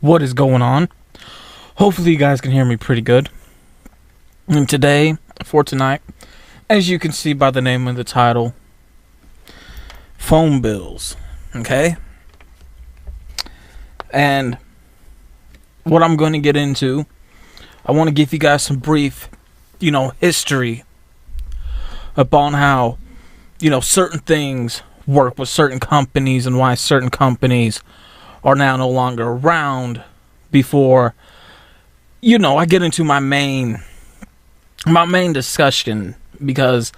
What is going on? Hopefully you guys can hear me pretty good. And today, for tonight, as you can see by the name of the title, phone bills, okay? And what I'm going to get into, I want to give you guys some brief, history upon how, certain things work with certain companies and why certain companies are now no longer around before, I get into my main discussion, because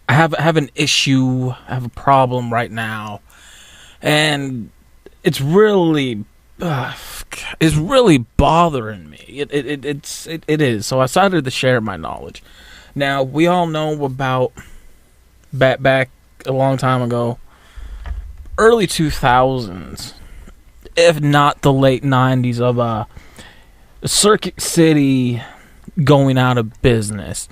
I have an issue, I have a problem right now, and it's really bothering me. It is. So I decided to share my knowledge. Now, we all know about back a long time ago, early 2000s, if not the late 90s, of Circuit City going out of business,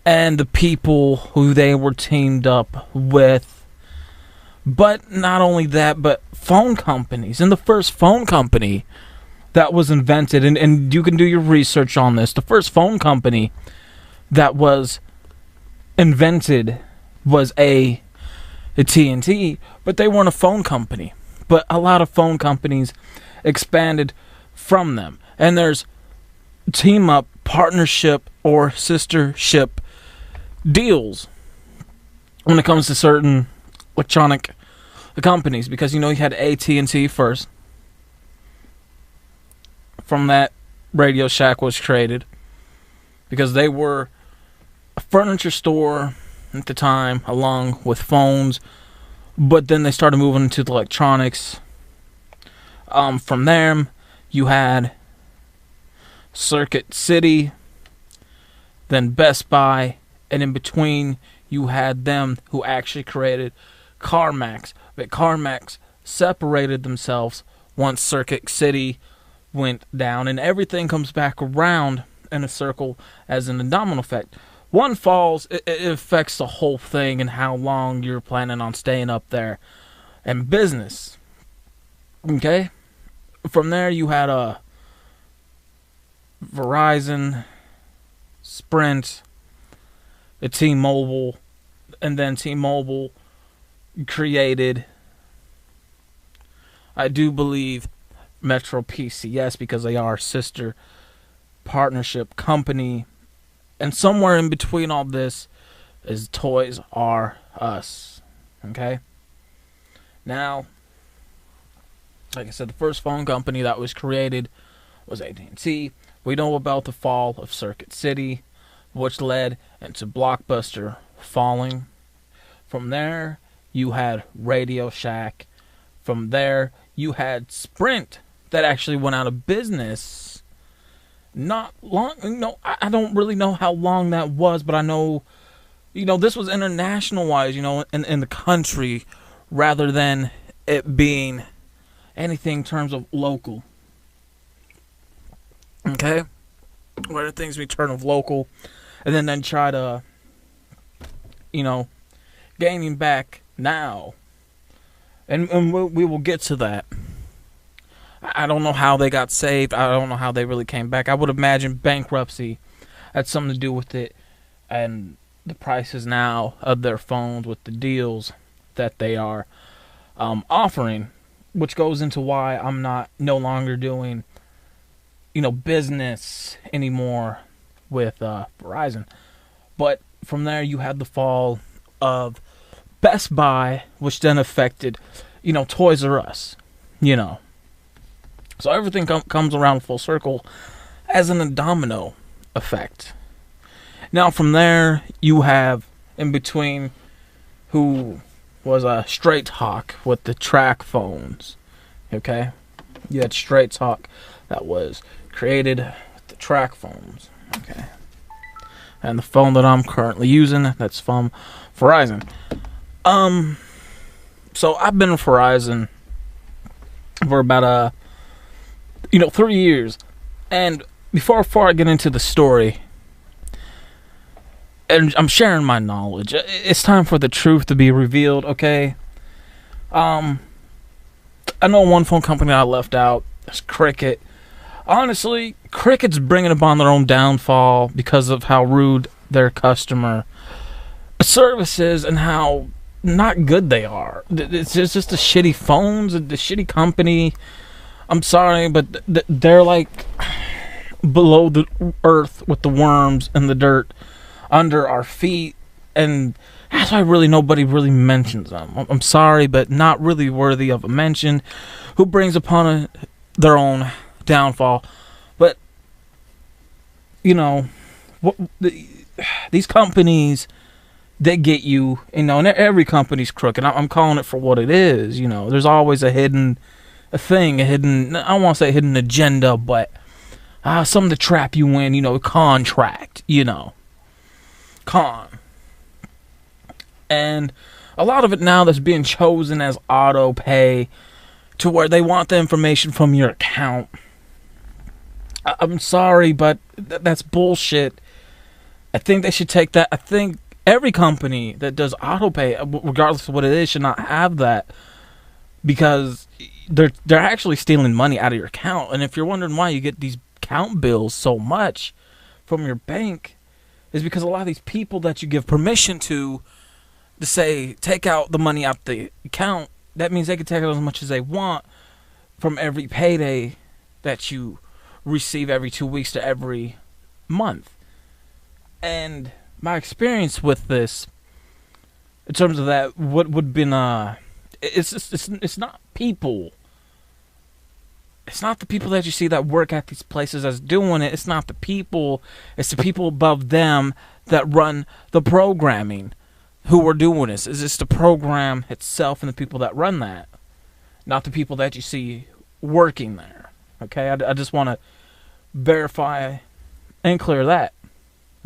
and the people who they were teamed up with. But not only that, but phone companies. And the first phone company that was invented, and you can do your research on this, the first phone company that was invented was a AT&T, but they weren't a phone company. But a lot of phone companies expanded from them. And there's team-up, partnership, or sistership deals when it comes to certain electronic companies. Because, you had AT&T first. From that, Radio Shack was created, because they were a furniture store at the time, along with phones. But then they started moving into the electronics. From there, you had Circuit City, then Best Buy, and in between, you had them who actually created CarMax. But CarMax separated themselves once Circuit City went down, and everything comes back around in a circle as in a domino effect. One falls, it affects the whole thing and how long you're planning on staying up there in business. Okay? From there, you had Verizon, Sprint, T-Mobile, and then T-Mobile created, I do believe, Metro PCS, because they are a sister partnership company. And somewhere in between all this is Toys R Us. Okay? Now, like I said, the first phone company that was created was AT&T. We know about the fall of Circuit City, which led into Blockbuster falling. From there, you had Radio Shack. From there, you had Sprint, that actually went out of business not long. I don't really know how long that was, but I know, this was international-wise, in the country, rather than it being anything in terms of local. Okay? Where things we turn of local, and then try to, gaining back now. And we will get to that. I don't know how they got saved. I don't know how they really came back. I would imagine bankruptcy had something to do with it, and the prices now of their phones with the deals that they are offering, which goes into why I'm no longer doing, business anymore with Verizon. But from there, you had the fall of Best Buy, which then affected, Toys R Us, So everything comes around full circle as in a domino effect. Now from there, you have in between who was a Straight Talk with the track phones. Okay? You had Straight Talk that was created with the track phones. Okay? And the phone that I'm currently using, that's from Verizon. So I've been with Verizon for about 3 years. And before I get into the story, and I'm sharing my knowledge, it's time for the truth to be revealed, okay? I know one phone company I left out, There's Cricket. Honestly, Cricket's bringing upon their own downfall because of how rude their customer service is and how not good they are. It's just the shitty phones, the shitty company. I'm sorry, but they're like below the earth with the worms and the dirt under our feet, and that's why really nobody really mentions them. I'm sorry, but not really worthy of a mention. Who brings upon their own downfall? But you know, these companies, they get you, and every company's crooked. I'm calling it for what it is. There's always a hidden thing, I don't want to say hidden agenda, but something to trap you in. Contract. Con. And a lot of it now that's being chosen as auto pay, to where they want the information from your account. I'm sorry, but that's bullshit. I think they should take that. I think every company that does auto pay, regardless of what it is, should not have that, because they're actually stealing money out of your account. And if you're wondering why you get these account bills so much from your bank, is because a lot of these people that you give permission to say take out the money out the account, that means they can take out as much as they want from every payday that you receive every 2 weeks to every month. And my experience with this, in terms of that, what would have been it's not people. It's not the people that you see that work at these places that's doing it. It's not the people. It's the people above them that run the programming who are doing this. It's just the program itself and the people that run that, not the people that you see working there. Okay, I just want to verify and clear that.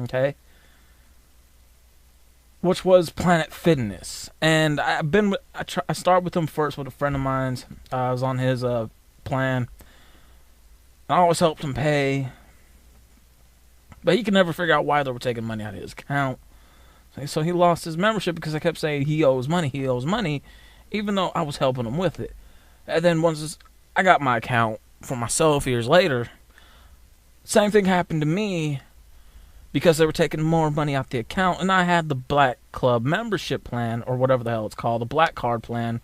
Okay, which was Planet Fitness, and I started with them first with a friend of mine's. I was on his plan. I always helped him pay, but he could never figure out why they were taking money out of his account. So he lost his membership because I kept saying he owes money, even though I was helping him with it. And then once I got my account for myself years later, same thing happened to me, because they were taking more money out the account, and I had the Black Club membership plan, or whatever the hell it's called, the Black Card plan.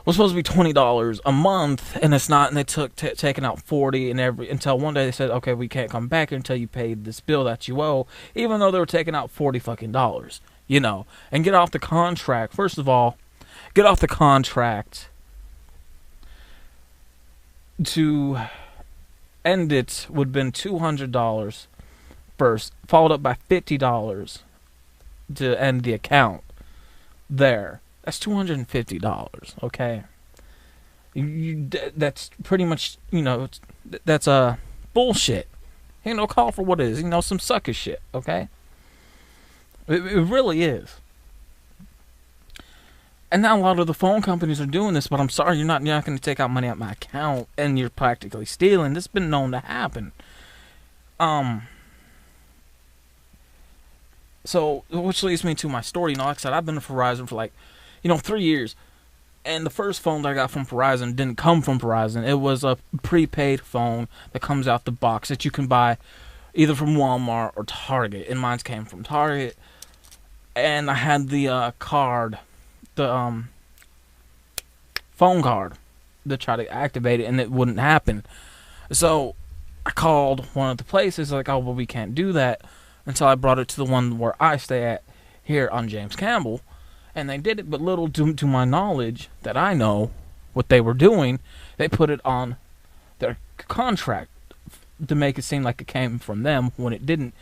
Was supposed to be $20 a month, and it's not, and they took taking out $40 until one day they said, okay, we can't come back until you paid this bill that you owe, even though they were taking out $40 fucking dollars, and get off the contract. First of all, get off the contract to end it would have been $200 first, followed up by $50 to end the account there. That's $250, okay? That's pretty much, that's bullshit. Call for what it is. Some sucker shit, okay? It really is. And now a lot of the phone companies are doing this, but I'm sorry, you're not going to take out money out my account, and you're practically stealing. This has been known to happen. So, which leads me to my story. Like I said, I've been to Verizon for 3 years. And the first phone that I got from Verizon didn't come from Verizon. It was a prepaid phone that comes out the box that you can buy either from Walmart or Target. And mine came from Target. And I had the card, the phone card, to try to activate it, and it wouldn't happen. So I called one of the places, oh, well, we can't do that, until I brought it to the one where I stay at here on James Campbell. And they did it, but little to my knowledge that I know what they were doing, they put it on their contract to make it seem like it came from them when it didn't.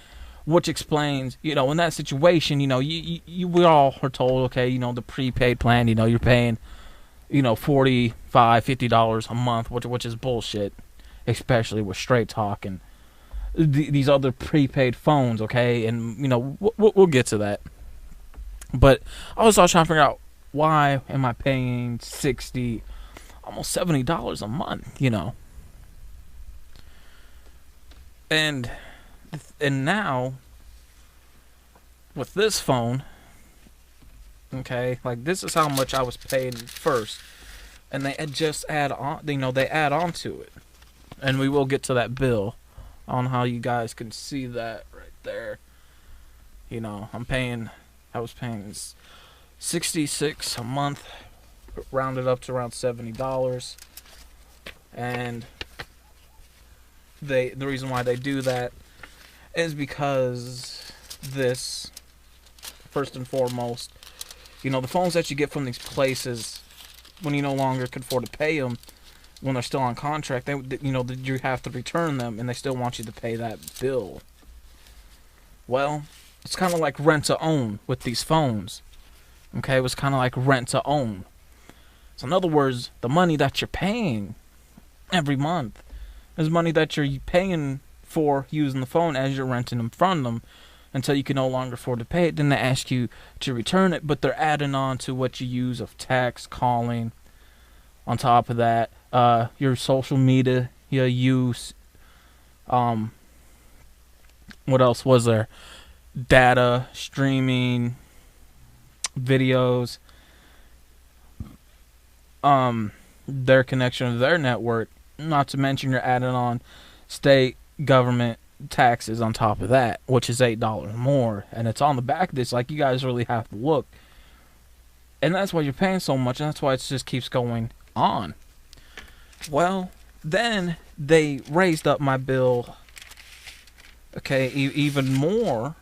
Which explains, in that situation, we all are told, okay, the prepaid plan, you're paying, $45, $50 a month, which is bullshit, especially with Straight Talk and these other prepaid phones, okay, and we'll get to that. But I was trying to figure out, why am I paying $60, almost $70 a month, And now, with this phone, okay, this is how much I was paying first. and they just add on. They add on to it, and we will get to that bill on how you guys can see that right there. I was paying $66 a month, rounded up to around $70, and the reason why they do that is because this, first and foremost, the phones that you get from these places, when you no longer can afford to pay them, when they're still on contract, you have to return them, and they still want you to pay that bill. Well, it's kind of like rent to own with these phones. Okay, it was kind of like rent to own. So in other words, the money that you're paying every month is money that you're paying for using the phone as you're renting them from them until you can no longer afford to pay it. Then they ask you to return it, but they're adding on to what you use of text, calling. On top of that, your social media use. What else was there? Data, streaming, videos, their connection to their network. Not to mention you're adding on state government taxes on top of that, which is $8 more, and it's on the back of this. Like, you guys really have to look, and that's why you're paying so much, and that's why it just keeps going on. Well, then they raised up my bill, okay, even more,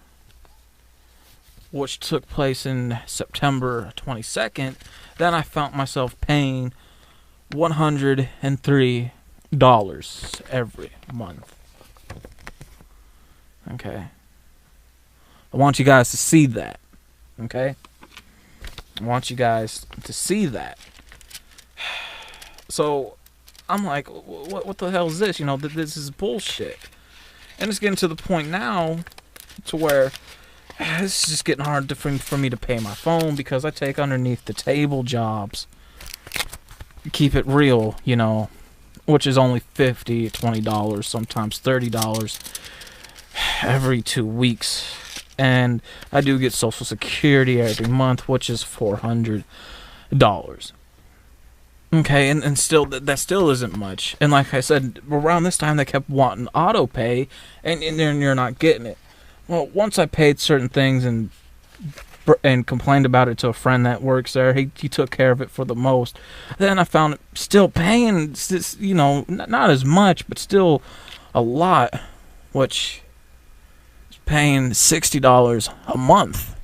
which took place in September 22nd. Then I found myself paying $103 every month. Okay. I want you guys to see that. Okay? I want you guys to see that. So, I'm like, what the hell is this? This is bullshit. And it's getting to the point now to where it's just getting hard for me to pay my phone because I take underneath the table jobs. Keep it real, which is only $50, $20, sometimes $30 every 2 weeks. And I do get Social Security every month, which is $400. Okay, and still, that still isn't much. And like I said, around this time they kept wanting auto pay, and you're not getting it. Well, once I paid certain things and complained about it to a friend that works there, he took care of it for the most. Then I found it still paying, not as much, but still a lot, which is paying $60 a month.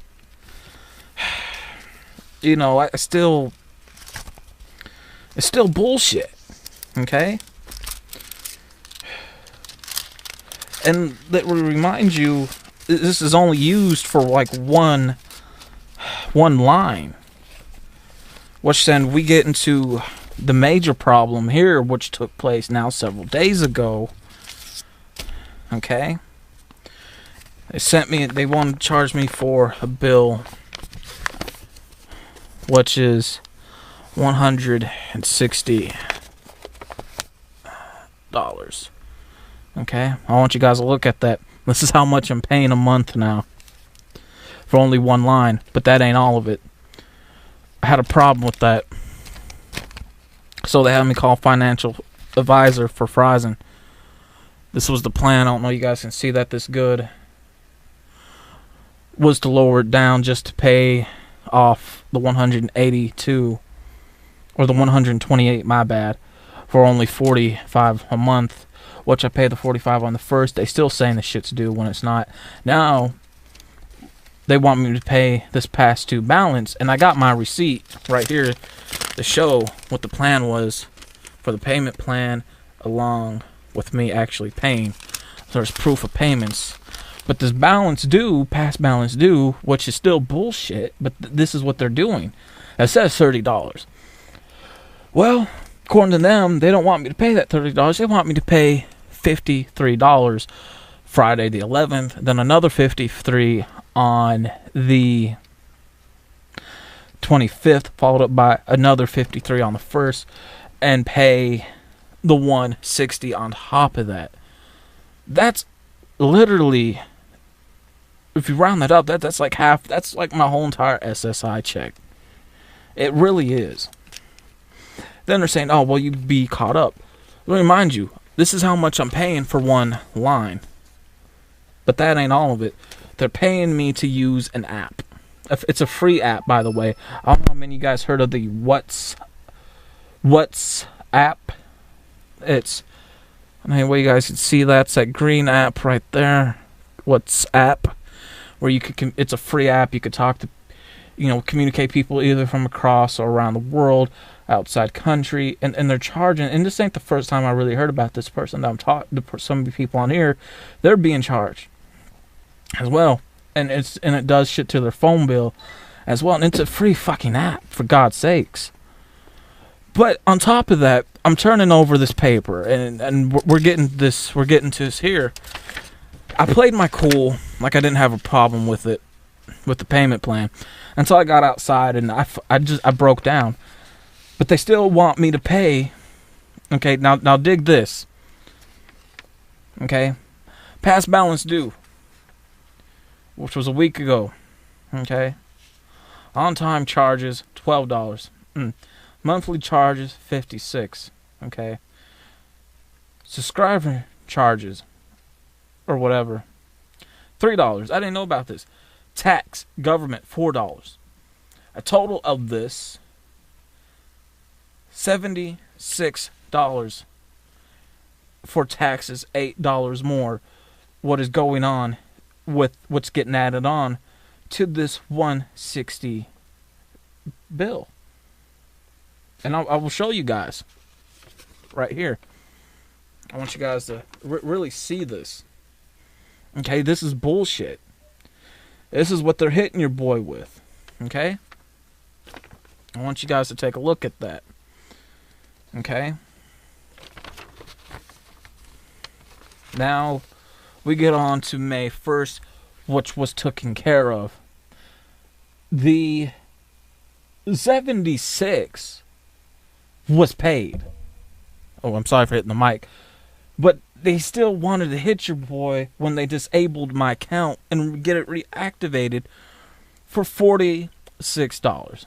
It's still bullshit, okay? And that will remind you, this is only used for like one line. Which then we get into the major problem here, which took place now several days ago. Okay? They want to charge me for a bill, which is $160. Okay? I want you guys to look at that. This is how much I'm paying a month now for only one line, but that ain't all of it. I had a problem with that, so they had me call financial advisor for Verizon. This was the plan. I don't know if you guys can see that this good. Was to lower it down just to pay off the 182 or the 128, my bad, for only $45 a month, which I pay the $45 on the first. They still saying the shit's due when it's not. Now they want me to pay this past due balance, and I got my receipt right here to show what the plan was for the payment plan, along with me actually paying. So there's proof of payments. But this balance due, past balance due, which is still bullshit, but this is what they're doing. It says $30. Well, according to them, they don't want me to pay that $30. They want me to pay $53 Friday the 11th, then another $53 on the 25th, followed up by another $53 on the 1st, and pay the $160 on top of that. That's literally, if you round that up, that's like half. That's like my whole entire SSI check. It really is. Then they're saying, oh, well, you be caught up. Let me remind you, this is how much I'm paying for one line. But that ain't all of it. They're paying me to use an app. It's a free app, by the way. I don't know how many of you guys heard of the What's app. It's, anyway, you guys can see that's that green app right there. What's app, where you could, it's a free app. You could talk to, communicate people either from across or around the world, outside country, and they're charging. And this ain't the first time I really heard about this person that I'm talking to. Some of the people on here, they're being charged as well, and it does shit to their phone bill as well. And it's a free fucking app, for God's sakes. But on top of that, I'm turning over this paper, and we're getting to this here. I played my cool, like I didn't have a problem with it, with the payment plan, until I got outside and I broke down. But they still want me to pay. Okay, now dig this. Okay, past balance due, which was a week ago. Okay, on time charges $12. Monthly charges $56. Okay, subscriber charges or whatever $3. I didn't know about this. Tax, government $4. A total of this $76 for taxes, $8 more. What is going on with what's getting added on to this $160 bill? And I will show you guys right here. I want you guys to really see this. Okay, this is bullshit. This is what they're hitting your boy with. Okay? I want you guys to take a look at that. Okay? Now, we get on to May 1st, which was taken care of. The 76 was paid. Oh, I'm sorry for hitting the mic. But they still wanted to hit your boy when they disabled my account and get it reactivated for $46.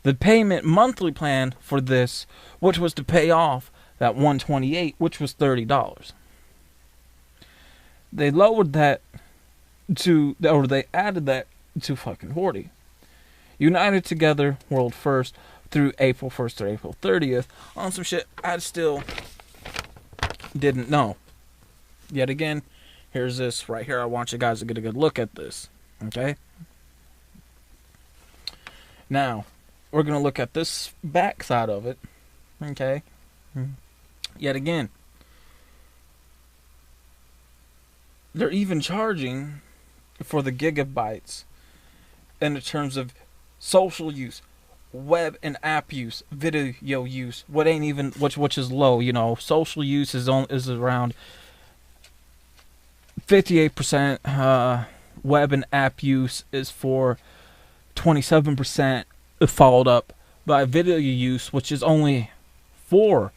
The payment monthly plan for this, which was to pay off that $128, which was $30. They lowered that to, or they added that to fucking 40. United Together World First through April 1st through April 30th on some shit I still didn't know. Yet again, here's this right here. I want you guys to get a good look at this. Okay? Now, we're going to look at this back side of it. Okay? Yet again, they're even charging for the gigabytes in the terms of social use, web and app use, video use, what ain't even which is low, social use is around 58%, web and app use is for 27%, followed up by video use, which is only 4%,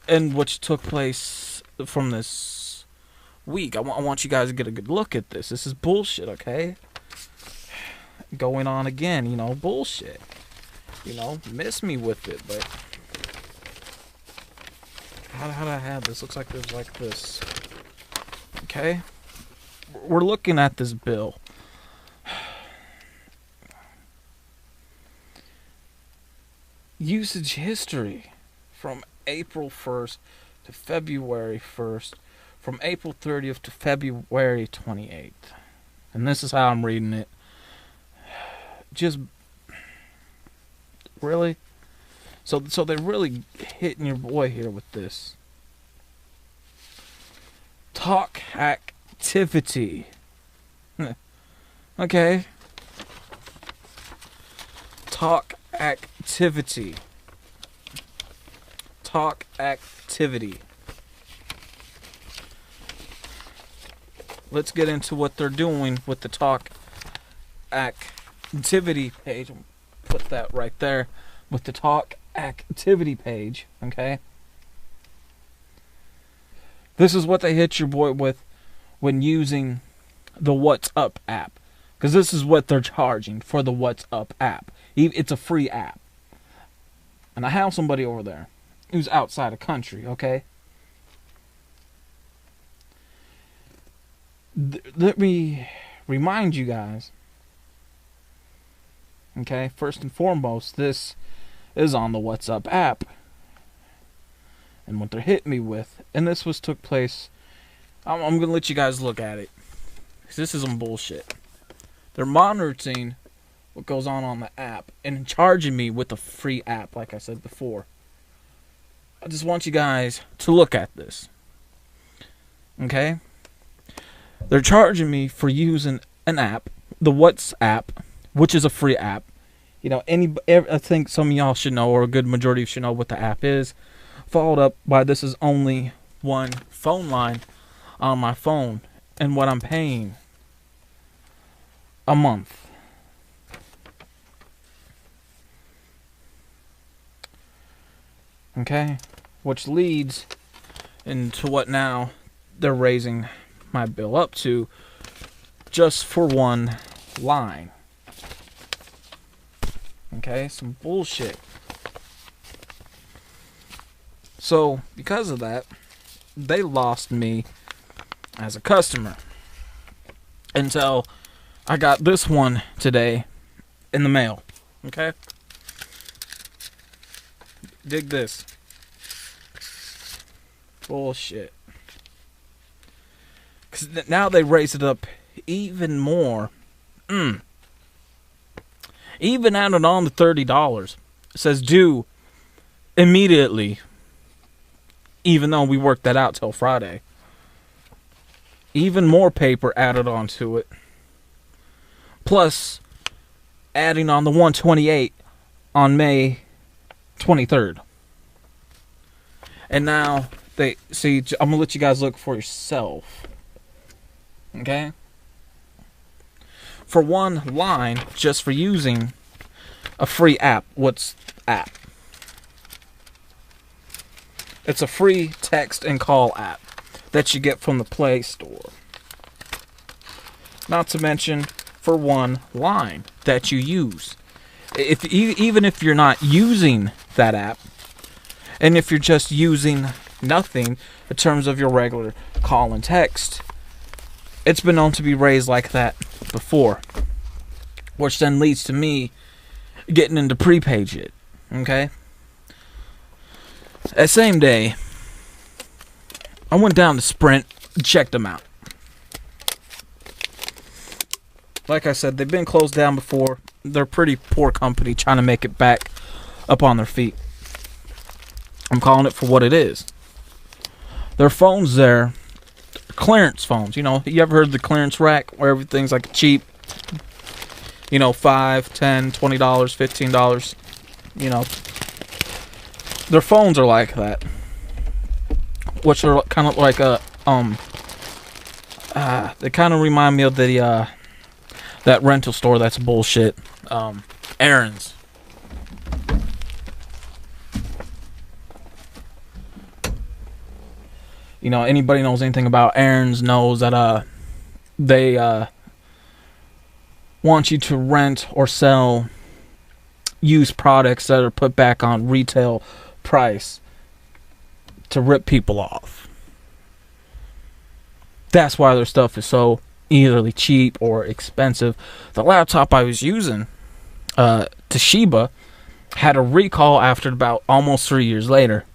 and which took place from this week. I want you guys to get a good look at this. This is bullshit, okay? Going on again, bullshit. Miss me with it, but how do I have this? Looks like there's like this. Okay? We're looking at this bill. Usage history from April 1st to February 1st, from April 30th to February 28th. And this is how I'm reading it. Just really, so they're really hitting your boy here with this. Talk activity. Okay. Talk activity. Talk activity. Let's get into what they're doing with the talk activity page. Put that right there with the talk activity page. Okay. This is what they hit your boy with when using the What's Up app. Because this is what they're charging for the What's Up app. It's a free app. And I have somebody over there who's outside the country, okay? Let me remind you guys, okay? First and foremost, this is on the WhatsApp app. And what they're hitting me with, and this took place, I'm going to let you guys look at it. 'Cause this is some bullshit. They're monitoring what goes on the app and charging me with a free app, like I said before. I just want you guys to look at this. Okay? They're charging me for using an app, the WhatsApp, which is a free app. You know, I think some of y'all should know, or a good majority of you should know what the app is. Followed up by this is only one phone line on my phone, and what I'm paying a month. Okay? Which leads into what now they're raising my bill up to, just for one line. Okay? Some bullshit. So, because of that, they lost me as a customer. Until I got this one today in the mail. Okay? Dig this. Bullshit. Because now they raised it up even more. Even added on the $30. It says due immediately. Even though we worked that out till Friday. Even more paper added onto it. Plus, adding on the $128 on May 23rd. And now, I'm going to let you guys look for yourself. Okay? For one line, just for using a free app. What's app? It's a free text and call app that you get from the Play Store. Not to mention, for one line that you use. Even if you're not using that app, and if you're just using nothing in terms of your regular call and text, it's been known to be raised like that before. Which then leads to me getting into prepaid shit. Okay? That same day, I went down to Sprint and checked them out. Like I said, they've been closed down before. They're a pretty poor company trying to make it back up on their feet. I'm calling it for what it is. Their phones there, clearance phones. You know, you ever heard of the clearance rack where everything's like cheap? You know, $5, $10, $20, $15. You know, their phones are like that, which are kind of like they kind of remind me of the that rental store that's bullshit. Aaron's. You know, anybody knows anything about Aaron's knows that they want you to rent or sell used products that are put back on retail price to rip people off. That's why their stuff is so either cheap or expensive. The laptop I was using, Toshiba, had a recall after about almost 3 years later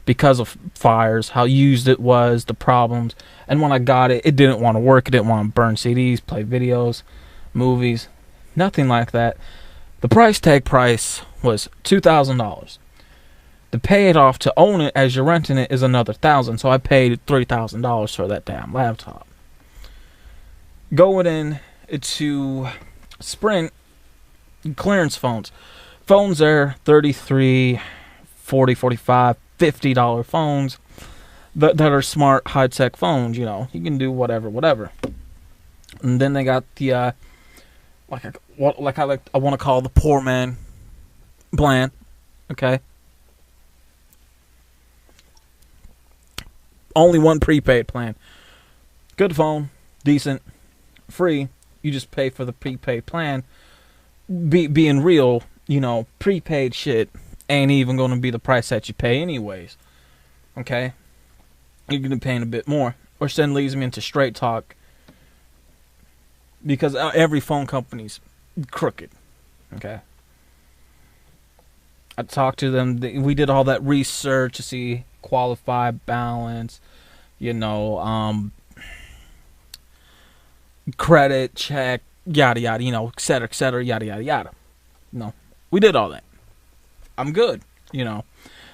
because of fires, how used it was, the problems. And when I got it, it didn't want to work. It didn't want to burn CDs, play videos, movies, nothing like that. The price was $2,000. To pay it off to own it as you're renting it is another $1,000. So I paid $3,000 for that damn laptop. Going in to Sprint, clearance phones. Phones there, $33, $40, $45, $50 phones that are smart, high-tech phones. You know, you can do whatever. And then they got the I want to call the poor man plan. Okay. Only one prepaid plan. Good phone, decent, free. You just pay for the prepaid plan. Being real, prepaid shit ain't even going to be the price that you pay anyways. Okay? You're going to be paying a bit more. Which then leads me into straight talk. Because every phone company's crooked. Okay? I talked to them. We did all that research to see qualify, balance, credit check, yada yada, et cetera, yada yada yada. We did all that. I'm good.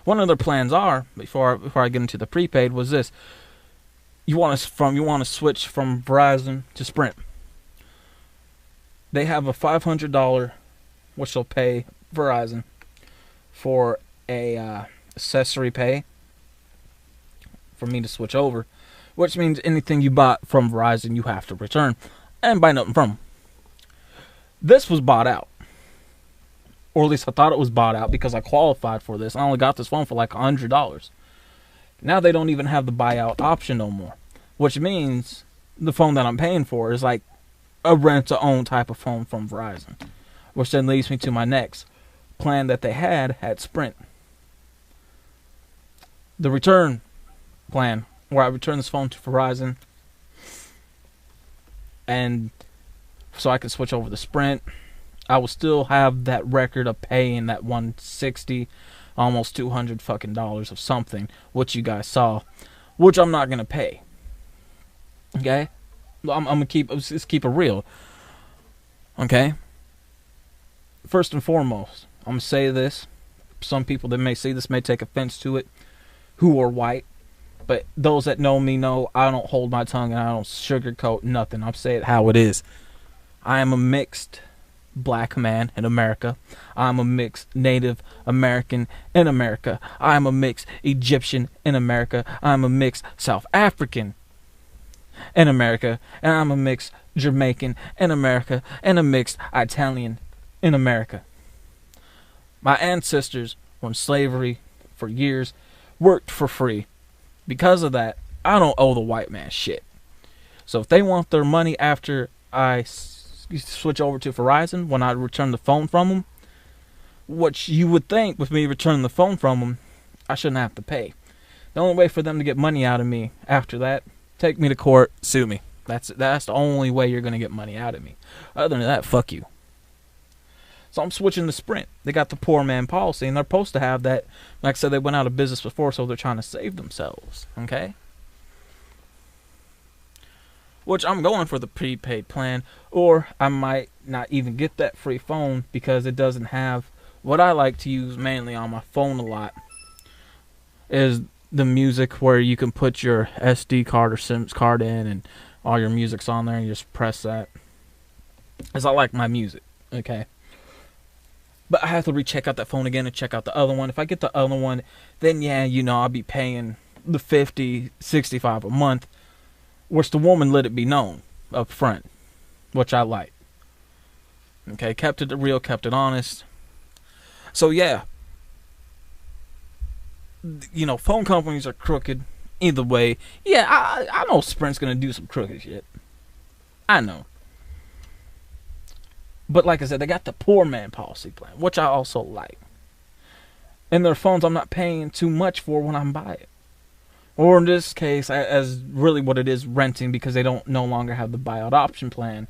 One of their plans are before I get into the prepaid was this: you want to switch from Verizon to Sprint. They have a $500, which they'll pay Verizon for a accessory pay for me to switch over, which means anything you bought from Verizon you have to return and buy nothing from them. This was bought out, or at least I thought it was bought out because I qualified for this. I only got this phone for like $100. Now they don't even have the buyout option no more, which means the phone that I'm paying for is like a rent-to-own type of phone from Verizon, which then leads me to my next plan that they had Sprint. The return plan, where I return this phone to Verizon, and so I can switch over to Sprint. I will still have that record of paying that $160, almost $200 fucking dollars of something, which you guys saw, which I'm not gonna pay. Okay, I'm gonna keep it real. Okay. First and foremost, I'm gonna say this. Some people that may see this may take offense to it, who are white. But those that know me know I don't hold my tongue and I don't sugarcoat nothing. I'll say it how it is. I am a mixed black man in America. I'm a mixed Native American in America. I'm a mixed Egyptian in America. I'm a mixed South African in America. And I'm a mixed Jamaican in America. And a mixed Italian in America. My ancestors were in slavery for years, worked for free. Because of that, I don't owe the white man shit. So if they want their money after I switch over to Verizon, when I return the phone from them, which you would think with me returning the phone from them, I shouldn't have to pay. The only way for them to get money out of me after that, take me to court, sue me. That's the only way you're going to get money out of me. Other than that, fuck you. So I'm switching to Sprint. They got the poor man policy, and they're supposed to have that. Like I said, they went out of business before, so they're trying to save themselves. Okay? Which I'm going for the prepaid plan, or I might not even get that free phone because it doesn't have what I like to use mainly on my phone a lot is the music where you can put your SD card or SIM card in and all your music's on there and you just press that. As I like my music. Okay? But I have to recheck out that phone again and check out the other one. If I get the other one, then yeah, I'll be paying the $50, $65 a month. Which the woman let it be known up front. Which I like. Okay, kept it real, kept it honest. So yeah. Phone companies are crooked. Either way. Yeah, I know Sprint's going to do some crooked shit. I know. But like I said, they got the poor man policy plan, which I also like. And their phones I'm not paying too much for when I buy it. Or in this case, as really what it is, renting, because they don't no longer have the buyout option plan.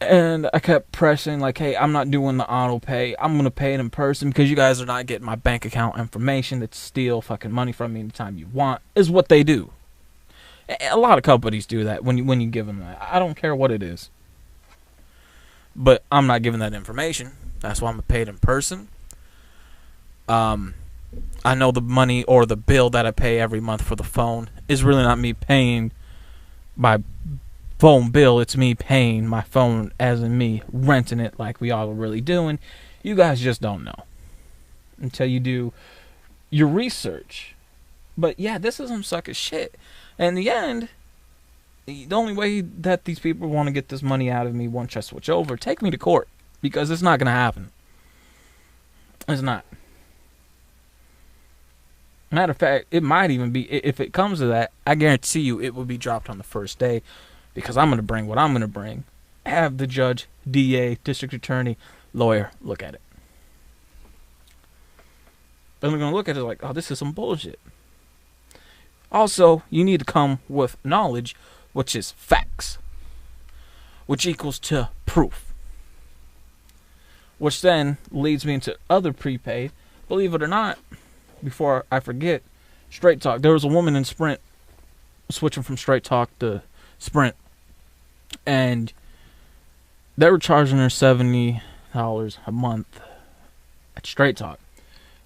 And I kept pressing like, hey, I'm not doing the auto pay. I'm going to pay it in person because you guys are not getting my bank account information that steal fucking money from me anytime you want, is what they do. A lot of companies do that when you give them that. I don't care what it is. But I'm not giving that information. That's why I'm paid in person. I know the money or the bill that I pay every month for the phone is really not me paying my phone bill. It's me paying my phone as in me renting it like we all are really doing. You guys just don't know until you do your research. But yeah, this is some sucker shit. In the end, the only way that these people want to get this money out of me once I switch over, take me to court. Because it's not going to happen. It's not. Matter of fact, it might even be, if it comes to that, I guarantee you it will be dropped on the first day. Because I'm going to bring what I'm going to bring. Have the judge, DA, district attorney, Lawyer, look at it. And they're going to look at it like, oh, this is some bullshit. Also, you need to come with knowledge, which is facts, which equals to proof. Which then leads me into other prepaid. Believe it or not, before I forget, Straight Talk. There was a woman in Sprint switching from Straight Talk to Sprint, and they were charging her $70 a month at Straight Talk.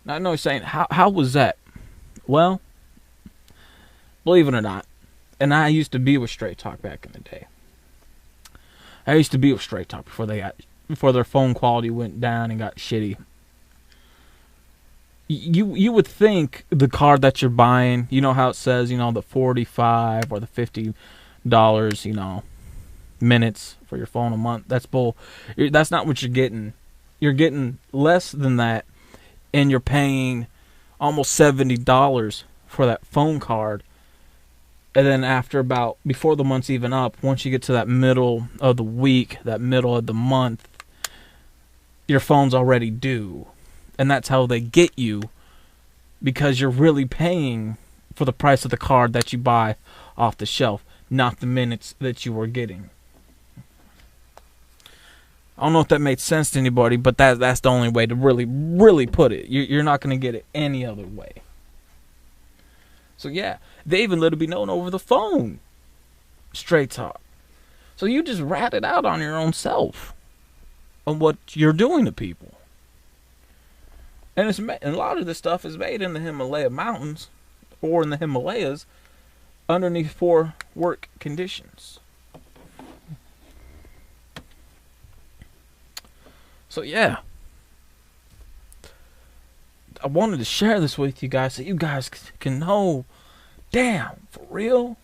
Now I know you're saying, how was that? Well, believe it or not, and I used to be with Straight Talk back in the day. I used to be with Straight Talk before their phone quality went down and got shitty. You would think the card that you're buying, you know how it says, the $45 or the $50, minutes for your phone a month. That's bull. That's not what you're getting. You're getting less than that, and you're paying almost $70 for that phone card. And then before the month's even up, once you get to that middle of the week, that middle of the month, your phone's already due. And that's how they get you, because you're really paying for the price of the card that you buy off the shelf, not the minutes that you were getting. I don't know if that made sense to anybody, but that's the only way to really, really put it. You're not going to get it any other way. So yeah, they even let it be known over the phone. Straight Talk. So you just rat it out on your own self on what you're doing to people. And a lot of this stuff is made in the Himalaya mountains or in the Himalayas underneath poor work conditions. So yeah, I wanted to share this with you guys so you guys can know, damn, for real?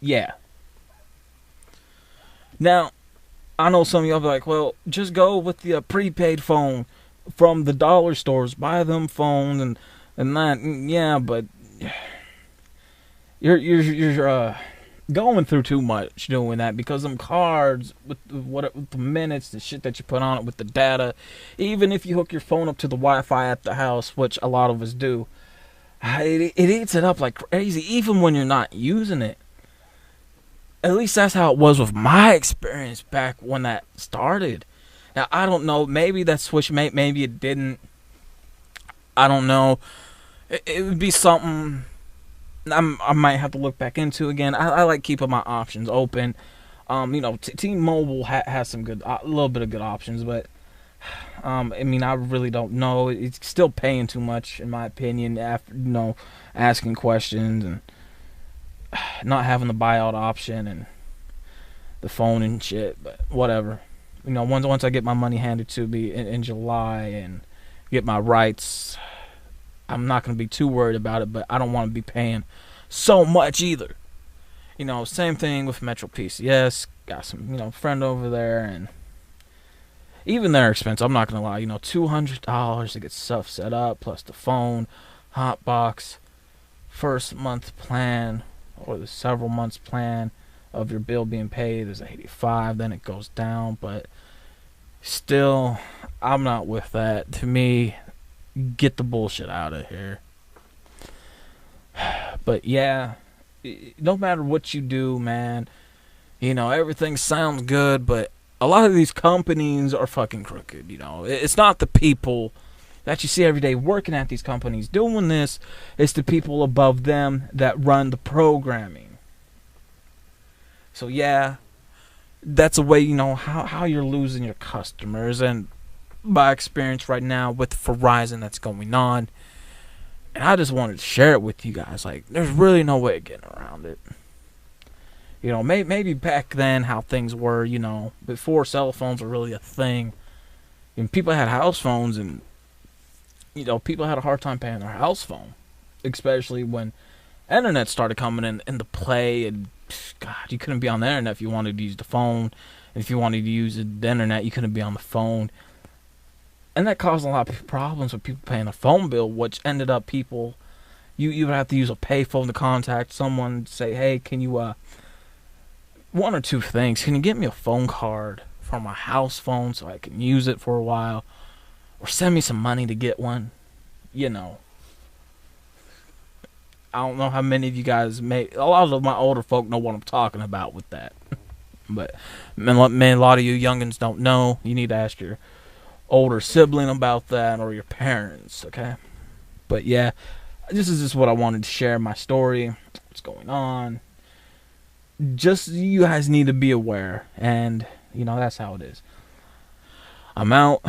Yeah. Now, I know some of y'all be like, well, just go with the prepaid phone from the dollar stores, buy them phones and that. Yeah, but you're going through too much doing that, because them cards with the minutes, the shit that you put on it with the data, even if you hook your phone up to the Wi-Fi at the house, which a lot of us do, it eats it up like crazy, even when you're not using it. At least that's how it was with my experience back when that started. Now, I don't know. Maybe that switch, maybe it didn't. I don't know. It would be something I might have to look back into again. I like keeping my options open. T-Mobile has some a little bit of good options, but I really don't know. It's still paying too much, in my opinion, after asking questions and not having the buyout option and the phone and shit. But whatever. Once I get my money handed to me in July and get my rights, I'm not going to be too worried about it, but I don't want to be paying so much either. Same thing with Metro PCS. Got some, friend over there, and even they're expensive. I'm not going to lie. $200 to get stuff set up, plus the phone, hot box, first month plan, or the several months plan of your bill being paid is $85. Then it goes down, but still, I'm not with that. To me, get the bullshit out of here. But yeah, no matter what you do, man, everything sounds good, but a lot of these companies are fucking crooked. It's not the people that you see every day working at these companies doing this. It's the people above them that run the programming. So yeah, that's a way, how you're losing your customers. And by experience right now with Verizon, that's going on. And I just wanted to share it with you guys. Like, there's really no way of getting around it. Maybe back then how things were, before cell phones were really a thing. And people had house phones, and, people had a hard time paying their house phone. Especially when internet started coming into play, and God, you couldn't be on the internet if you wanted to use the phone. And if you wanted to use the internet, you couldn't be on the phone. And that caused a lot of problems with people paying a phone bill, which ended up people, you would have to use a payphone to contact someone, say, hey, can you, one or two things. Can you get me a phone card for my house phone so I can use it for a while, or send me some money to get one. You know, I don't know how many of you guys may. A lot of my older folk know what I'm talking about with that. But man, a lot of you youngins don't know. You need to ask your older sibling about that, or your parents. Okay. But yeah, this is just what I wanted to share. My story. What's going on? Just you guys need to be aware, and that's how it is. I'm out.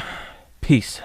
Peace.